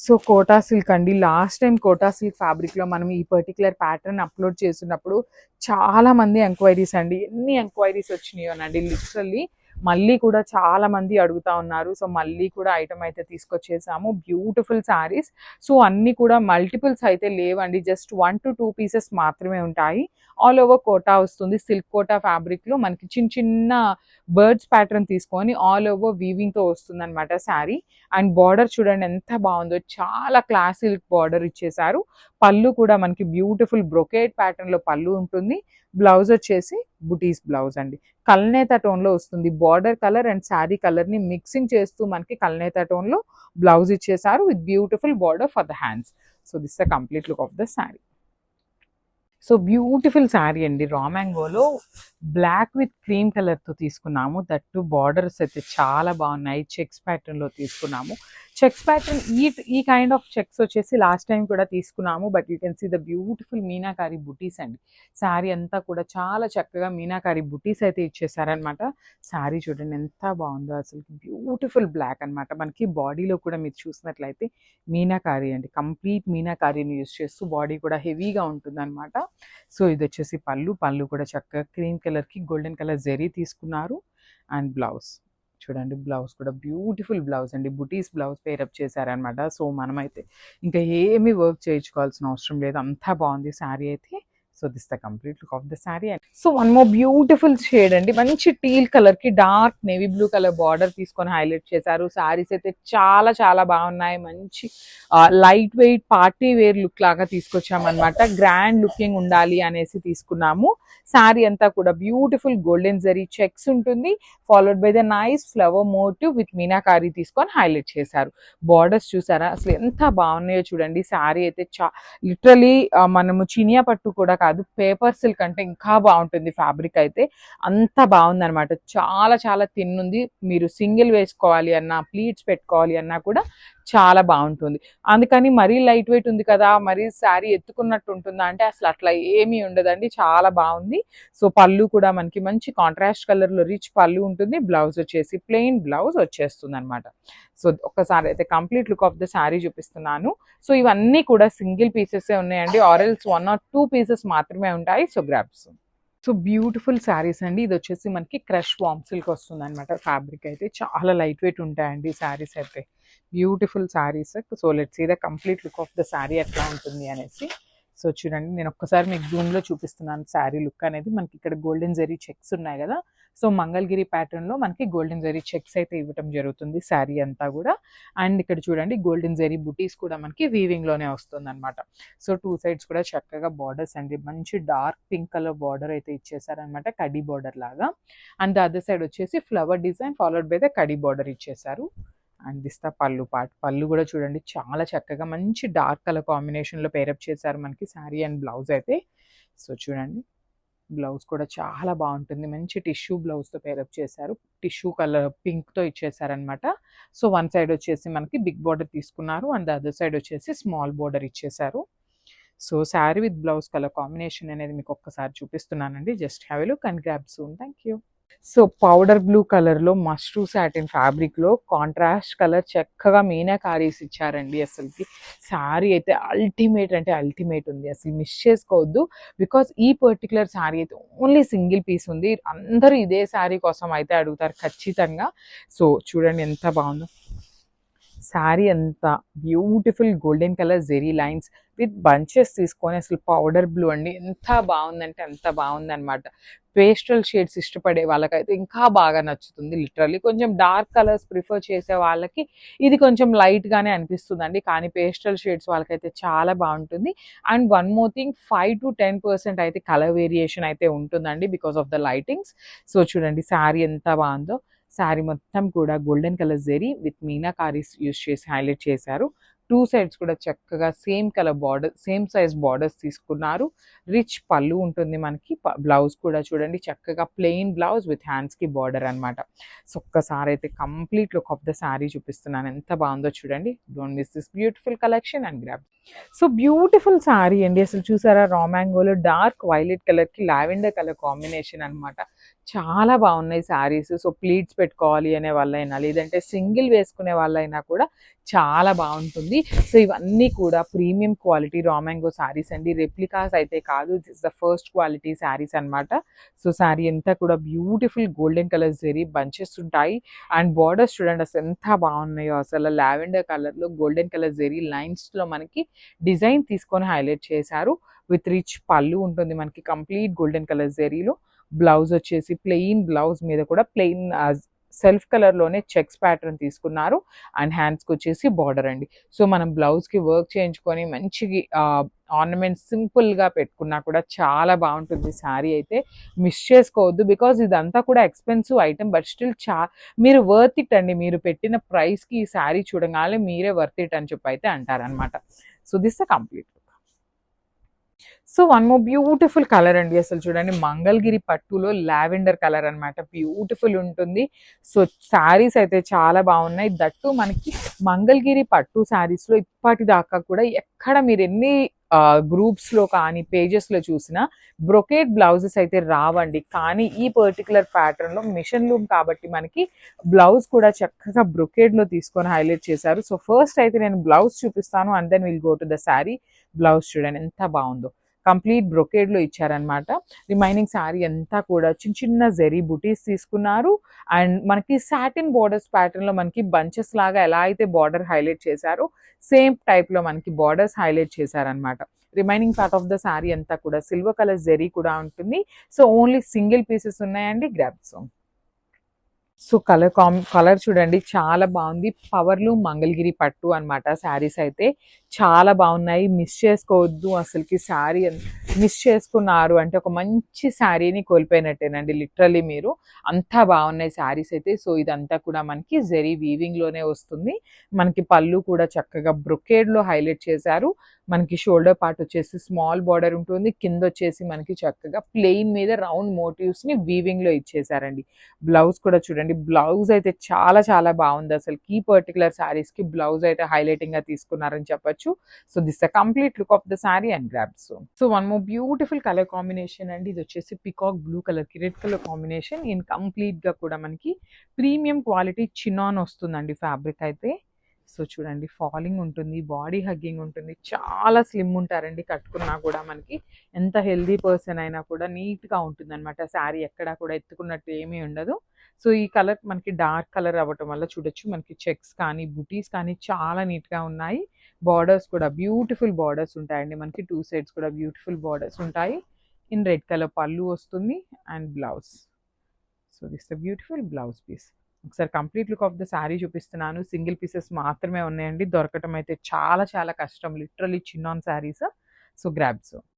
So quota silk అండి, last time quota silk ఫ్యాబ్రిక్లో మనం ఈ పర్టికులర్ ప్యాటర్న్ అప్లోడ్ చేసినప్పుడు చాలా మంది ఎంక్వైరీస్ అండి, ఎన్ని ఎంక్వైరీస్ వచ్చినాయోనండి లిటరల్లీ. మళ్ళీ కూడా చాలా మంది అడుగుతా ఉన్నారు. సో మళ్ళీ కూడా ఐటమ్ అయితే తీసుకొచ్చేసాము, బ్యూటిఫుల్ శారీస్. సో అన్నీ కూడా మల్టిపుల్స్ అయితే లేవండి, జస్ట్ 1 to 2 పీసెస్ మాత్రమే ఉంటాయి. ఆల్ ఓవర్ కోటా వస్తుంది, సిల్క్ కోటా ఫ్యాబ్రిక్లో మనకి చిన్న చిన్న బర్డ్స్ ప్యాటర్న్ తీసుకొని ఆల్ ఓవర్ వీవింగ్తో వస్తుంది అనమాట శారీ. అండ్ బార్డర్ చూడండి ఎంత బాగుందో, చాలా క్లాసీ బార్డర్ ఇచ్చేసారు. పళ్ళు కూడా మనకి బ్యూటిఫుల్ బ్రొకేట్ ప్యాటర్న్లో పళ్ళు ఉంటుంది. బ్లౌజ్ వచ్చేసి బుటీస్ బ్లౌజ్ అండి, కల్నేత టోన్లో వస్తుంది. బార్డర్ కలర్ అండ్ శారీ కలర్ని మిక్సింగ్ చేస్తూ మనకి కల్నేత టోన్లో బ్లౌజ్ ఇచ్చేసారు with beautiful border for the hands. So this the complete look of the sari. So beautiful sari అండి, రా మ్యాంగోలో బ్లాక్ విత్ క్రీమ్ కలర్తో తీసుకున్నాము. దట్టు బార్డర్స్ అయితే చాలా బాగున్నాయి, చెక్స్ ప్యాటర్న్లో తీసుకున్నాము. చెక్స్ ప్యాటర్న్ ఈ కైండ్ ఆఫ్ చెక్స్ వచ్చేసి లాస్ట్ టైం కూడా తీసుకున్నాము. But you can see the beautiful meenakari బుటీస్ అండి. శారీ అంతా కూడా చాలా చక్కగా మీనాకారి బుటీస్ అయితే ఇచ్చేసారనమాట. శారీ చూడండి ఎంత బాగుందో, అసలు బ్యూటిఫుల్ బ్లాక్ అనమాట. మనకి బాడీలో కూడా మీరు చూసినట్లయితే మీనాకారి అండి, కంప్లీట్ మీనాకారిని యూస్ చేస్తూ బాడీ కూడా హెవీగా ఉంటుంది అనమాట. సో ఇది వచ్చేసి పళ్ళు కూడా చక్కగా క్రీమ్ కలర్కి గోల్డెన్ కలర్ జెరీ తీసుకున్నారు. అండ్ బ్లౌజ్ చూడండి, బ్లౌజ్ కూడా బ్యూటిఫుల్ బ్లౌజ్ అండి, బుటీస్ బ్లౌజ్ పేరప్ చేశారనమాట. సో మనమైతే ఇంకా ఏమీ వర్క్ చేయించుకోవాల్సిన అవసరం లేదు, అంతా బాగుంది శారీ అయితే. So this the complete look of the sari. So one more beautiful shade అండి, మంచి టీల్ కలర్ కి dark navy blue colour border తీసుకొని హైలైట్ చేశారు. శారీస్ అయితే చాలా చాలా బాగున్నాయి, మంచి light weight party wear look లాగా తీసుకొచ్చామన్నమాట. గ్రాండ్ లుకింగ్ ఉండాలి అనేసి తీసుకున్నాము. శారీ అంతా కూడా బ్యూటిఫుల్ గోల్డెన్ జరీ చెక్స్ ఉంటుంది, followed by the nice flower motive with meenakari తీసుకొని హైలైట్ చేశారు. బార్డర్స్ చూసారా అసలు ఎంత బాగున్నాయో చూడండి. శారీ అయితే లిటరలీ మనము చినియా పట్టు కూడా కాదు, పేపర్ సిల్క్ అంటే ఇంకా బాగుంటుంది ఫ్యాబ్రిక్ అయితే, అంత బాగుంది అనమాట. చాలా చాలా థిన్ ఉంది, మీరు సింగిల్ వేసుకోవాలి అన్నా ప్లీట్స్ పెట్టుకోవాలి అన్నా కూడా చాలా బాగుంటుంది. అందుకని మరీ లైట్ వెయిట్ ఉంది కదా, మరీ శారీ ఎత్తుకున్నట్టు ఉంటుందా అంటే అసలు అట్లా ఏమీ ఉండదండి, చాలా బాగుంది. సో పళ్ళు కూడా మనకి మంచి కాంట్రాస్ట్ కలర్లో రిచ్ పళ్ళు ఉంటుంది. బ్లౌజ్ వచ్చేసి ప్లెయిన్ బ్లౌజ్ వచ్చేస్తుంది అనమాట. సో ఒక్కసారి అయితే complete look of the sari చూపిస్తున్నాను. సో ఇవన్నీ కూడా సింగిల్ పీసెస్ ఉన్నాయండి, ఆరెల్స్ 1 or 2 పీసెస్ మాత్రమే ఉంటాయి. So grabs. So beautiful saris అండి, ఇది వచ్చేసి మనకి క్రష్ వామ్ సిల్క్ వస్తుంది అనమాట. ఫ్యాబ్రిక్ అయితే చాలా లైట్ వెయిట్ ఉంటాయండి శారీస్ అయితే, beautiful saris. So let's see the complete look of the sari ఎట్లా ఉంటుంది అనేసి. సో చూడండి, నేను ఒక్కసారి మీకు జూమ్లో చూపిస్తున్నాను శారీ లుక్ అనేది. మనకి ఇక్కడ గోల్డెన్ జరీ చెక్స్ ఉన్నాయి కదా, సో మంగళగిరి ప్యాటర్న్లో మనకి గోల్డెన్ జరీ చెక్స్ అయితే ఇవ్వటం జరుగుతుంది శారీ అంతా కూడా. అండ్ ఇక్కడ చూడండి గోల్డెన్ జరీ బుటీస్ కూడా మనకి వీవింగ్లోనే వస్తుంది అనమాట. సో 2 సైడ్స్ కూడా చక్కగా బార్డర్స్ అండి, మంచి డార్క్ పింక్ కలర్ బార్డర్ అయితే ఇచ్చేసారనమాట, కడి బార్డర్ లాగా. అండ్ ద అదర్ సైడ్ వచ్చేసి flower design followed by the kadhi border ఇచ్చేసారు. అండ్ దిస్ ద పళ్ళు పార్ట్. పళ్ళు కూడా చూడండి చాలా చక్కగా మంచి డార్క్ కలర్ కాంబినేషన్లో పేరప్ చేశారు మనకి శారీ అండ్ బ్లౌజ్ అయితే. సో చూడండి బ్లౌజ్ కూడా చాలా బాగుంటుంది, మంచి టిష్యూ బ్లౌజ్తో పేరప్ చేశారు, టిష్యూ కలర్ పింక్తో ఇచ్చేసారనమాట. సో వన్ సైడ్ వచ్చేసి మనకి బిగ్ బార్డర్ తీసుకున్నారు అండ్ ద అదర్ సైడ్ వచ్చేసి స్మాల్ బార్డర్ ఇచ్చేసారు. So sari with blouse colour combination అనేది మీకు ఒక్కసారి చూపిస్తున్నానండి, just have a look and grab soon. Thank you. So powder blue కలర్లో మష్రూ సాటిన్ ఫ్యాబ్రిక్లో కాంట్రాస్ట్ కలర్ చక్కగా మీనాకారీస్ ఇచ్చారండి. అసలుకి శారీ అయితే అల్టిమేట్ అంటే అల్టిమేట్ ఉంది, అసలు మిస్ చేసుకోవద్దు. బికాస్ ఈ పర్టికులర్ శారీ అయితే ఓన్లీ సింగిల్ పీస్ ఉంది, అందరూ ఇదే శారీ కోసం అయితే అడుగుతారు ఖచ్చితంగా. సో చూడండి ఎంత బాగుందో శారీ, అంతా beautiful golden colour zari lines with bunches తీసుకొని అసలు పౌడర్ బ్లూ అండి, ఎంత బాగుందంటే అంత బాగుందనమాట. పేస్టల్ షేడ్స్ ఇష్టపడే వాళ్ళకైతే ఇంకా బాగా నచ్చుతుంది. లిటరల్లీ కొంచెం డార్క్ కలర్స్ ప్రిఫర్ చేసే వాళ్ళకి ఇది కొంచెం లైట్గానే అనిపిస్తుందండి, కానీ పేస్టల్ షేడ్స్ వాళ్ళకైతే చాలా బాగుంటుంది. And one more thing, 5 to 10% అయితే కలర్ వేరియేషన్ అయితే ఉంటుందండి because of the lightings. So చూడండి శారీ ఎంత బాగుందో, శారీ మొత్తం కూడా గోల్డెన్ కలర్ జెరీ విత్ మీనాకారీస్ యూస్ చేసి హైలైట్ చేశారు. 2 సైడ్స్ కూడా చక్కగా same colour border, same size borders తీసుకున్నారు. రిచ్ పళ్ళు ఉంటుంది మనకి, బ్లౌజ్ కూడా చూడండి చక్కగా ప్లెయిన్ బ్లౌజ్ విత్ హ్యాండ్స్కి బార్డర్ అనమాట. సో ఒక్కసారి అయితే complete look of the sari చూపిస్తున్నాను, ఎంత బాగుందో చూడండి. Don't miss this beautiful collection and grab. So beautiful sari అండి, అసలు చూసారా రా మ్యాంగోలో డార్క్ వైలెట్ కలర్కి లావెండర్ కలర్ కాంబినేషన్ అనమాట. చాలా బాగున్నాయి శారీస్. సో ప్లీట్స్ పెట్టుకోవాలి అనే వాళ్ళైనా, లేదంటే సింగిల్ వేసుకునే వాళ్ళైనా కూడా చాలా బాగుంటుంది. సో ఇవన్నీ కూడా premium quality raw mango saris అండి. రెప్లికాస్ అయితే కాదు, this the first quality saris అన్నమాట. సో శారీ అంతా కూడా beautiful golden colour zari bunches ఉంటాయి. అండ్ బార్డర్స్ చూడండి అసలు ఎంత బాగున్నాయో. అసలు లావెండర్ కలర్లో గోల్డెన్ కలర్ జెరీ లైన్స్లో మనకి డిజైన్ తీసుకొని హైలైట్ చేశారు. విత్ రిచ్ పళ్ళు ఉంటుంది మనకి కంప్లీట్ గోల్డెన్ కలర్ జెరీలో. బ్లౌజ్ వచ్చేసి ప్లెయిన్ బ్లౌజ్ మీద కూడా ప్లెయిన్ సెల్ఫ్ కలర్లోనే చెక్స్ ప్యాటర్న్ తీసుకున్నారు. అండ్ హ్యాండ్స్కి వచ్చేసి బార్డర్ అండి. సో మనం బ్లౌజ్కి వర్క్ చేయించుకొని మంచి ఆర్నమెంట్స్ సింపుల్గా పెట్టుకున్నా కూడా చాలా బాగుంటుంది శారీ అయితే. మిస్ చేసుకోవద్దు, బికాజ్ ఇదంతా కూడా ఎక్స్పెన్సివ్ ఐటమ్, బట్ స్టిల్ మీరు వర్త్ ఇట్ అండి. మీరు పెట్టిన ప్రైస్కి ఈ శారీ చూడగానే మీరే వర్త్ ఇట్ అని చెప్పి అయితే అంటారనమాట. So this the complete. So one more beautiful colour అండి. అసలు చూడండి మంగళగిరి పట్టులో లావెండర్ కలర్ అన్నమాట. బ్యూటిఫుల్ ఉంటుంది. సో శారీస్ అయితే చాలా బాగున్నాయి. దట్టు మనకి మంగళగిరి పట్టు శారీస్లో ఇప్పటిదాకా కూడా ఎక్కడ మీరు ఎన్ని గ్రూప్స్లో కానీ పేజెస్లో చూసినా బ్రొకేట్ బ్లౌజెస్ అయితే రావండి. కానీ ఈ పర్టికులర్ ప్యాటర్న్లో మిషన్ లూమ్ కాబట్టి మనకి బ్లౌజ్ కూడా చక్కగా బ్రొకేడ్లో తీసుకొని హైలైట్ చేశారు. సో ఫస్ట్ అయితే నేను బ్లౌజ్ చూపిస్తాను and then will go to the sari. Blouse చూడండి ఎంత బాగుందో, కంప్లీట్ బ్రొకేడ్లో ఇచ్చారనమాట. రిమైనింగ్ శారీ అంతా కూడా చిన్న చిన్న జెరీ బుటీస్ తీసుకున్నారు. అండ్ మనకి సాటిన్ బార్డర్స్ ప్యాటర్న్లో మనకి బంచెస్ లాగా ఎలా అయితే బార్డర్ హైలైట్ చేశారో సేమ్ టైప్లో మనకి బార్డర్స్ హైలైట్ చేశారనమాట. Remaining part of the sari అంతా కూడా సిల్వర్ కలర్ జెరీ కూడా ఉంటుంది. సో ఓన్లీ సింగిల్ పీసెస్ ఉన్నాయండి. గ్రాబ్స్. సో కలర్ చూడండి చాలా బాగుంది. పవర్లు మంగళగిరి పట్టు అన్నమాట. శారీస్ అయితే చాలా బాగున్నాయి. మిస్ చేసుకోవద్దు అసలుకి. శారీ మిస్ చేసుకున్నారు అంటే ఒక మంచి శారీని కోల్పోయినట్టేనండి లిటరల్లీ మీరు. అంతా బాగున్నాయి శారీస్ అయితే. సో ఇదంతా కూడా మనకి జెరీ వీవింగ్లోనే వస్తుంది. మనకి పళ్ళు కూడా చక్కగా బ్రొకేడ్లో హైలైట్ చేశారు. మనకి షోల్డర్ పార్ట్ వచ్చేసి స్మాల్ బార్డర్ ఉంటుంది. కింద వచ్చేసి మనకి చక్కగా ప్లెయిన్ మీద రౌండ్ మోటివ్స్ని వీవింగ్లో ఇచ్చేసారండి. బ్లౌజ్ కూడా చూడండి. బ్లౌజ్ అయితే చాలా చాలా బాగుంది. అసలు ఈ పర్టికులర్ శారీస్కి బ్లౌజ్ అయితే హైలైటింగ్గా తీసుకున్నారని చెప్పొచ్చు. So this the complete look of the sari and grabs. So one more beautiful colour combination అండి. ఇది వచ్చేసి పికాక్ బ్లూ కలర్కి రెడ్ కలర్ కాంబినేషన్. ఇన్ కంప్లీట్గా కూడా మనకి ప్రీమియం క్వాలిటీ చినాన్ వస్తుందండి ఫ్యాబ్రిక్ అయితే. సో చూడండి ఫాలింగ్ ఉంటుంది, బాడీ హగ్గింగ్ ఉంటుంది. చాలా స్లిమ్ ఉంటారండి కట్టుకున్నా కూడా. మనకి ఎంత హెల్దీ పర్సన్ అయినా కూడా నీట్గా ఉంటుంది అనమాట శారీ. ఎక్కడా కూడా ఎత్తుకున్నట్టు ఏమీ ఉండదు. సో ఈ కలర్ మనకి డార్క్ కలర్ అవ్వటం వల్ల చూడొచ్చు మనకి చెక్స్ కానీ బుటీస్ కానీ చాలా నీట్గా ఉన్నాయి. బార్డర్స్ కూడా బ్యూటిఫుల్ బార్డర్స్ ఉంటాయండి. మనకి టూ సైడ్స్ కూడా బ్యూటిఫుల్ బార్డర్స్ ఉంటాయి. ఇన్ రెడ్ కలర్ పళ్ళు వస్తుంది and blouse. So this the beautiful blouse piece. ఒకసారి complete look of the sari చూపిస్తున్నాను. సింగిల్ పీసెస్ మాత్రమే ఉన్నాయండి. దొరకటం అయితే చాలా చాలా కష్టం. Literally chinon saris. So grabs.